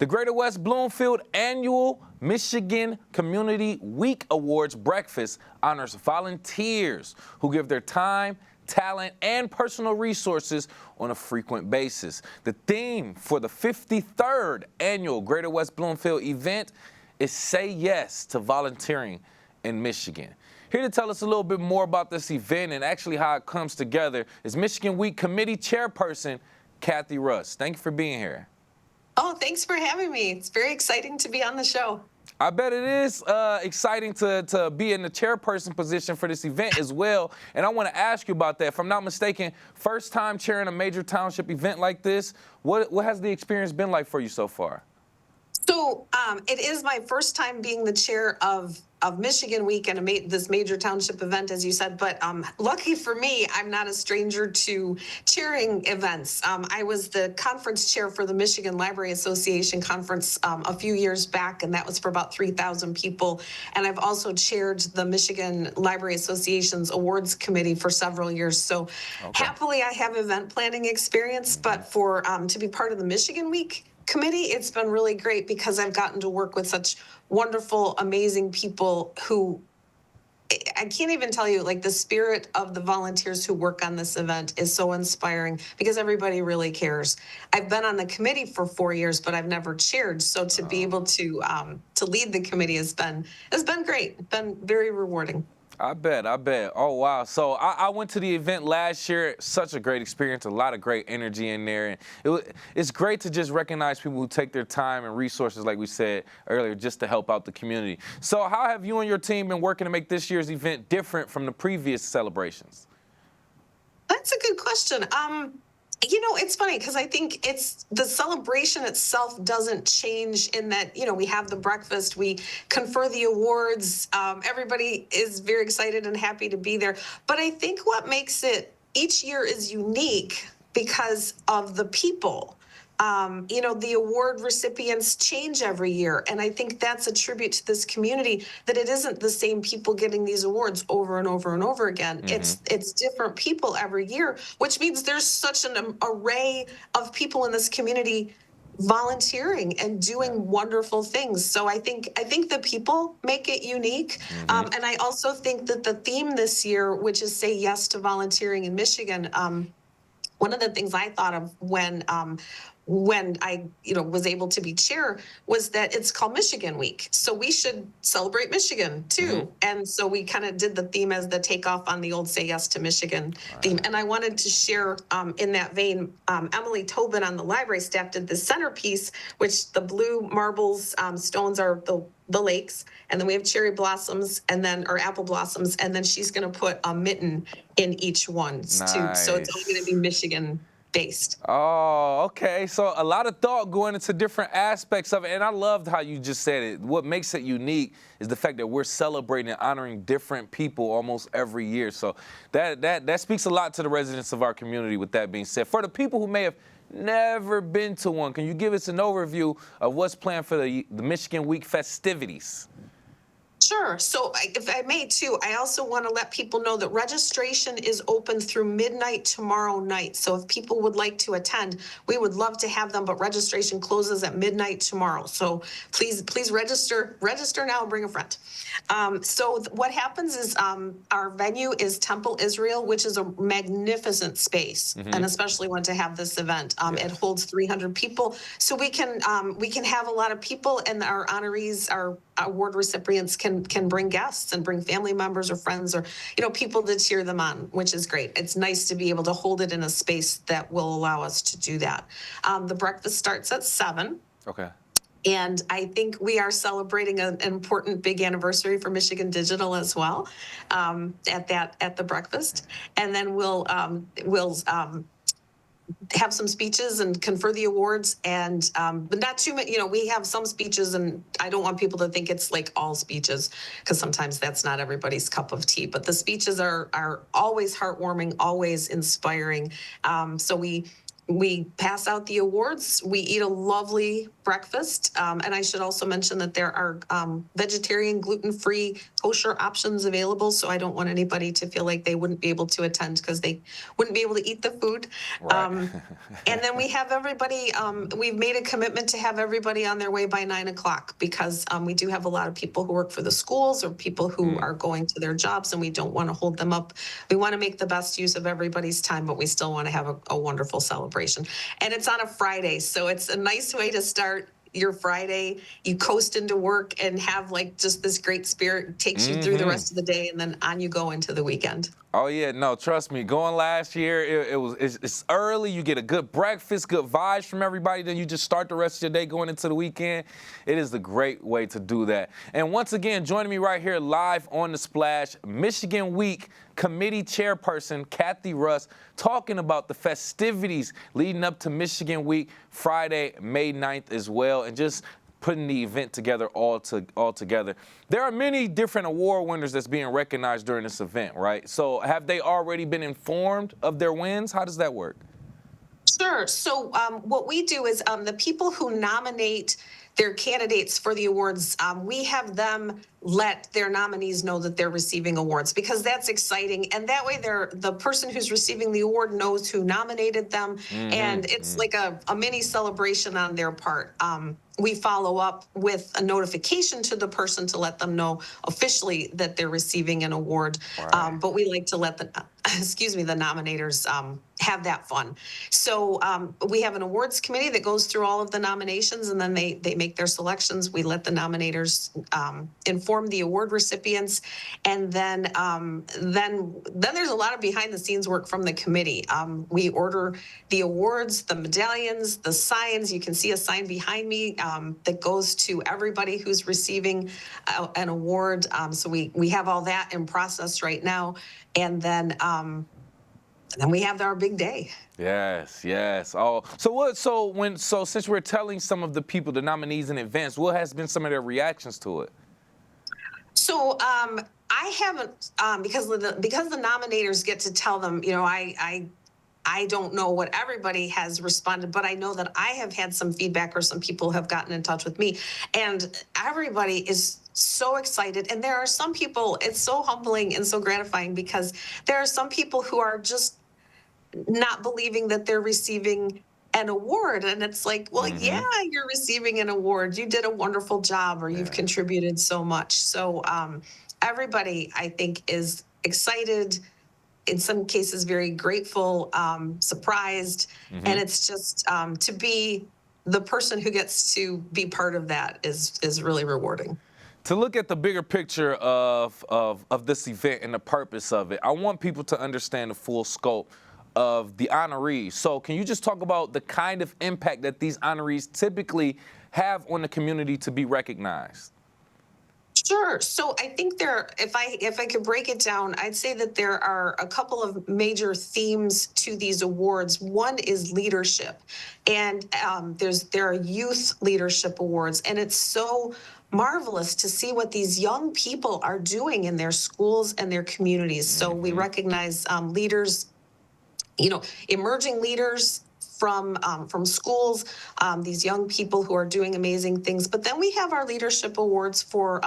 The Greater West Bloomfield Annual Michigan Community Week Awards Breakfast honors volunteers who give their time, talent, and personal resources on a frequent basis. The theme for the 53rd Annual Greater West Bloomfield event is Say Yes to Volunteering in Michigan. Here to tell us a little bit more about this event and actually how it comes together is Michigan Week Committee Chairperson Cathy Russ. Thank you for being here. Oh, thanks for having me. It's very exciting to be on the show. I bet it is exciting to be in the chairperson position for this event as well. And I want to ask you about that. If I'm not mistaken, first time chairing a major township event like this, what has the experience been like for you so far? So it is my first time being the chair of Michigan Week and this major township event, as you said. But lucky for me, I'm not a stranger to chairing events. I was the conference chair for the Michigan Library Association conference a few years back, and that was for about 3,000 people. And I've also chaired the Michigan Library Association's awards committee for several years. So happily, I have event planning experience. But for to be part of the Michigan Week committee, it's been really great because I've gotten to work with such wonderful, amazing people who I can't even tell you, like, the spirit of the volunteers who work on this event is so inspiring because everybody really cares. I've been on the committee for 4 years, but I've never chaired. So to be able to lead the committee has been great. It's been very rewarding. I bet. Oh, wow. So I went to the event last year. Such a great experience, a lot of great energy in there. And it's great to just recognize people who take their time and resources, like we said earlier, just to help out the community. So how have you and your team been working to make this year's event different from the previous celebrations? That's a good question. You know, it's funny because I think it's the celebration itself doesn't change in that, you know, we have the breakfast, we confer the awards. Everybody is very excited and happy to be there. But I think what makes it each year is unique because of the people. You know, the award recipients change every year. And I think that's a tribute to this community that it isn't the same people getting these awards over and over and over again. Mm-hmm. It's different people every year, which means there's such an array of people in this community volunteering and doing wonderful things. So I think the people make it unique. Mm-hmm. And I also think that the theme this year, which is Say Yes to Volunteering in Michigan, one of the things I thought of when I, was able to be chair was that it's called Michigan Week. So we should celebrate Michigan too. Mm-hmm. And so we kind of did the theme as the takeoff on the old Say Yes to Michigan theme. And I wanted to share in that vein, Emily Tobin on the library staff did the centerpiece, which the blue marbles stones are the lakes, and then we have cherry blossoms or apple blossoms, and then she's going to put a mitten in each one too. So it's all going to be Michigan based. Oh, okay. So a lot of thought going into different aspects of it. And I loved how you just said it. What makes it unique is the fact that we're celebrating and honoring different people almost every year. So that speaks a lot to the residents of our community. With that being said, for the people who may have never been to one, can you give us an overview of what's planned for the Michigan Week festivities? Sure. So if I may too, I also want to let people know that registration is open through midnight tomorrow night. So if people would like to attend, we would love to have them, but registration closes at midnight tomorrow. So please register now and bring a friend. So what happens is our venue is Temple Israel, which is a magnificent space, and especially one to have this event. It holds 300 people. So we can have a lot of people, and our honorees, our award recipients can bring guests and bring family members or friends or, people to cheer them on, which is great. It's nice to be able to hold it in a space that will allow us to do that. The breakfast starts at 7. Okay. And I think we are celebrating an important big anniversary for Michigan Digital as well at the breakfast. And then we'll have some speeches and confer the awards, and but not too many. We have some speeches, and I don't want people to think it's like all speeches, because sometimes that's not everybody's cup of tea. But the speeches are always heartwarming, always inspiring. So we we pass out the awards. We eat a lovely breakfast. And I should also mention that there are vegetarian, gluten-free, kosher options available. So I don't want anybody to feel like they wouldn't be able to attend because they wouldn't be able to eat the food. Right. And then we have everybody, we've made a commitment to have everybody on their way by 9 o'clock because we do have a lot of people who work for the schools or people who are going to their jobs, and we don't want to hold them up. We want to make the best use of everybody's time, but we still want to have a wonderful celebration. And it's on a Friday, so it's a nice way to start your Friday. You coast into work and have like just this great spirit, takes you through the rest of the day, and then on you go into the weekend. Oh yeah, no, trust me. Going last year, it's early. You get a good breakfast, good vibes from everybody. Then you just start the rest of your day going into the weekend. It is the great way to do that. And once again, joining me right here live on the Splash, Michigan Week Committee Chairperson Cathy Russ, talking about the festivities leading up to Michigan Week, Friday, May 9th as well, and just putting the event together all together. There are many different award winners that's being recognized during this event, right? So have they already been informed of their wins? How does that work? Sure. So what we do is the people who nominate their candidates for the awards, we have them let their nominees know that they're receiving awards because that's exciting. And that way the person who's receiving the award knows who nominated them. And it's like a mini celebration on their part. We follow up with a notification to the person to let them know officially that they're receiving an award. Right. But we like to let the nominators have that fun. So we have an awards committee that goes through all of the nominations, and then they make their selections. We let the nominators inform the award recipients, and then there's a lot of behind the scenes work from the committee. We order the awards, the medallions, the signs. You can see a sign behind me that goes to everybody who's receiving an award. So we have all that in process right now, and then we have our big day. Yes, yes. Oh, so since we're telling some of the people, the nominees in advance, what has been some of their reactions to it? So I haven't because the nominators get to tell them. You know, I don't know what everybody has responded, but I know that I have had some feedback or some people have gotten in touch with me, and everybody is so excited. And there are some people, it's so humbling and so gratifying because there are some people who are just not believing that they're receiving an award. And it's like, well, yeah, you're receiving an award. You did a wonderful job, or you've contributed so much. So everybody, I think, is excited, in some cases very grateful, surprised. And it's just to be the person who gets to be part of that is really rewarding. To look at the bigger picture of this event and the purpose of it, I want people to understand the full scope of the honorees. So can you just talk about the kind of impact that these honorees typically have on the community to be recognized? Sure. So I think if I could break it down, I'd say that there are a couple of major themes to these awards. One is leadership, and there are youth leadership awards, and it's so marvelous to see what these young people are doing in their schools and their communities. So we recognize leaders, emerging leaders from schools, these young people who are doing amazing things. But then we have our leadership awards for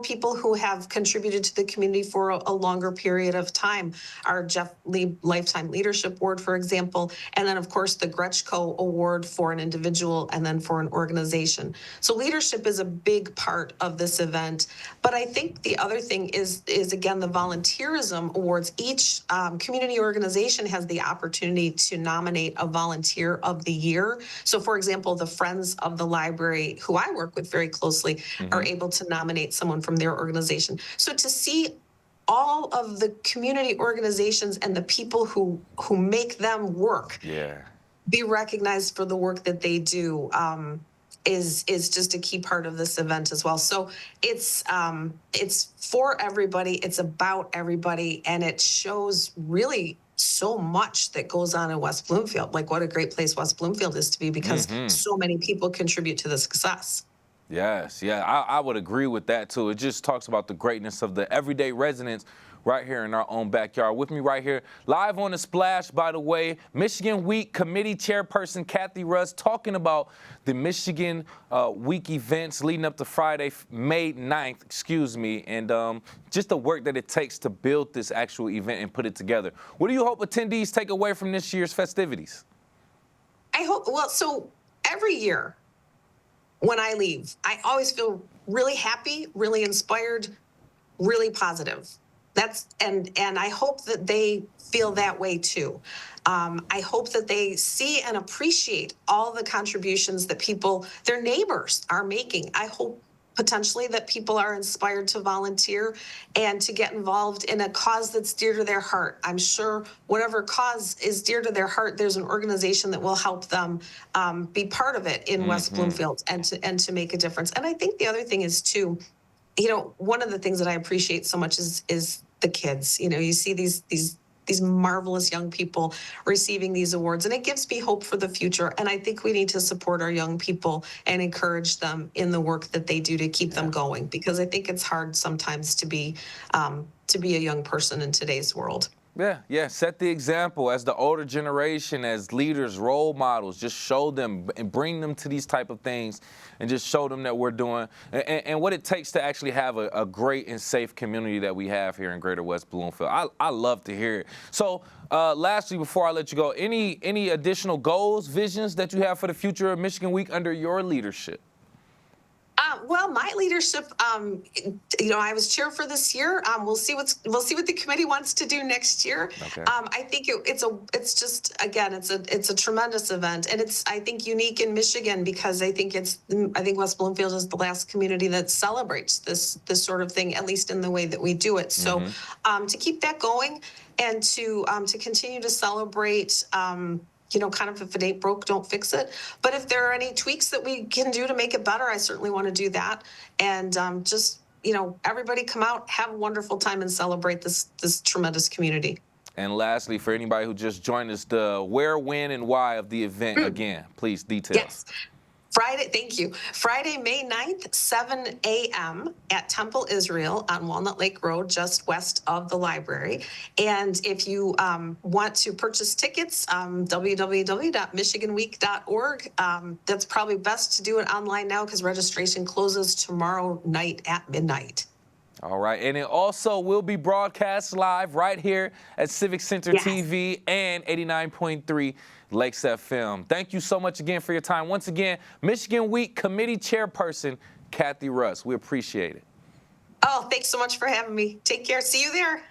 people who have contributed to the community for a longer period of time. Our Jeff Lee Lifetime Leadership Award, for example, and then of course the Gretschko Award for an individual and then for an organization. So leadership is a big part of this event. But I think the other thing is again, the volunteerism awards. Each community organization has the opportunity to nominate a volunteer of the year. So for example, the Friends of the Library, who I work with very closely, are able to nominate someone from their organization. So to see all of the community organizations and the people who make them work be recognized for the work that they do is just a key part of this event as well. So it's for everybody, it's about everybody, and it shows really so much that goes on in West Bloomfield. Like what a great place West Bloomfield is to be because so many people contribute to the success. Yes, yeah, I would agree with that too. It just talks about the greatness of the everyday residents right here in our own backyard. With me right here, live on the Splash, by the way, Michigan Week Committee Chairperson Cathy Russ talking about the Michigan Week events leading up to Friday, May 9th, and just the work that it takes to build this actual event and put it together. What do you hope attendees take away from this year's festivities? I hope, well, so every year when I leave, I always feel really happy, really inspired, really positive. And I hope that they feel that way too. I hope that they see and appreciate all the contributions that people, their neighbors, are making. I hope potentially that people are inspired to volunteer and to get involved in a cause that's dear to their heart. I'm sure whatever cause is dear to their heart, there's an organization that will help them be part of it in West Bloomfield and to make a difference. And I think the other thing is too, one of the things that I appreciate so much is the kids. You see these marvelous young people receiving these awards, and it gives me hope for the future. And I think we need to support our young people and encourage them in the work that they do to keep them going, because I think it's hard sometimes to be a young person in today's world. Yeah, set the example as the older generation, as leaders, role models. Just show them and bring them to these type of things and just show them that we're doing and what it takes to actually have a great and safe community that we have here in Greater West Bloomfield. I love to hear it. So lastly, before I let you go, any additional goals, visions that you have for the future of Michigan Week under your leadership? Well, my leadership, I was chair for this year. We'll see what the committee wants to do next year. Okay. I think it's just, again, it's a tremendous event, and it's, I think, unique in Michigan, because I think West Bloomfield is the last community that celebrates this sort of thing, at least in the way that we do it. So, to keep that going and to continue to celebrate. Kind of, if it ain't broke, don't fix it. But if there are any tweaks that we can do to make it better, I certainly want to do that. And everybody come out, have a wonderful time, and celebrate this tremendous community. And lastly, for anybody who just joined us, the where, when, and why of the event again, please details. Yes. Thank you. Friday, May 9th, 7 a.m. at Temple Israel on Walnut Lake Road, just west of the library. And if you want to purchase tickets, www.michiganweek.org. That's probably best to do it online now, because registration closes tomorrow night at midnight. All right, and it also will be broadcast live right here at Civic Center TV and 89.3 Lakes FM. Thank you so much again for your time. Once again, Michigan Week Committee Chairperson Cathy Russ. We appreciate it. Oh, thanks so much for having me. Take care. See you there.